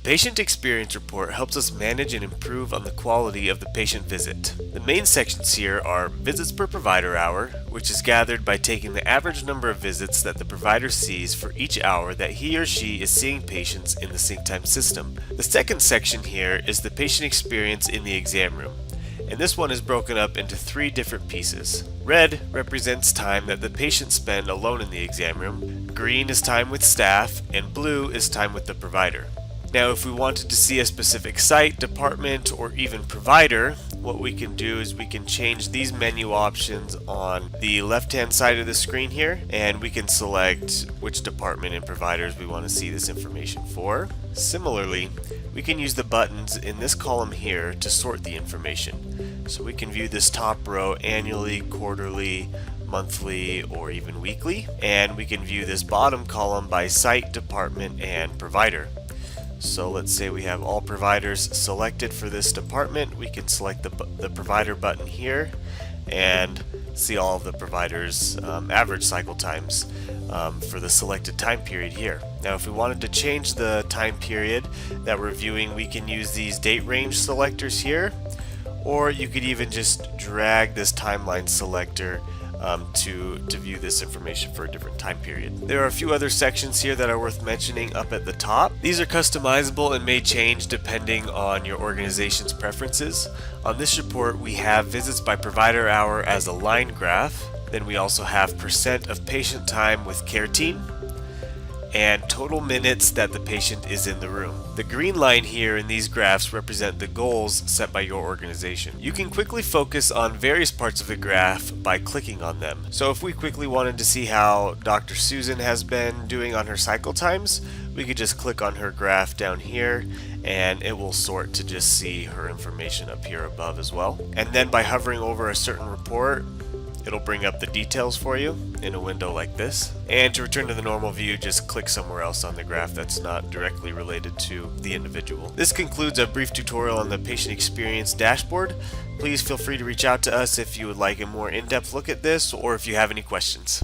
patient experience report helps us manage and improve on the quality of the patient visit. The main sections here are visits per provider hour, which is gathered by taking the average number of visits that the provider sees for each hour that he or she is seeing patients in the SyncTimes system. The second section here is the patient experience in the exam room, and this one is broken up into 3 different pieces. Red represents time that the patient spend alone in the exam room, green is time with staff, and blue is time with the provider. Now, if we wanted to see a specific site, department, or even provider, what we can do is we can change these menu options on the left-hand side of the screen here, and we can select which department and providers we want to see this information for. Similarly, we can use the buttons in this column here to sort the information. So we can view this top row annually, quarterly, monthly, or even weekly, and we can view this bottom column by site, department, and provider. So let's say we have all providers selected for this department. We can select the provider button here and see all of the providers' average cycle times for the selected time period here. Now, if we wanted to change the time period that we're viewing, we can use these date range selectors here, or you could even just drag this timeline selector to view this information for a different time period. There are a few other sections here that are worth mentioning up at the top. These are customizable and may change depending on your organization's preferences. On this report, we have visits by provider hour as a line graph. Then we also have percent of patient time with care team and total minutes that the patient is in the room. The green line here in these graphs represent the goals set by your organization. You can quickly focus on various parts of the graph by clicking on them. So if we quickly wanted to see how Dr. Susan has been doing on her cycle times, we could just click on her graph down here and it will sort to just see her information up here above as well. And then by hovering over a certain report, it'll bring up the details for you in a window like this. And to return to the normal view, just click somewhere else on the graph that's not directly related to the individual. This concludes a brief tutorial on the patient experience dashboard. Please feel free to reach out to us if you would like a more in-depth look at this or if you have any questions.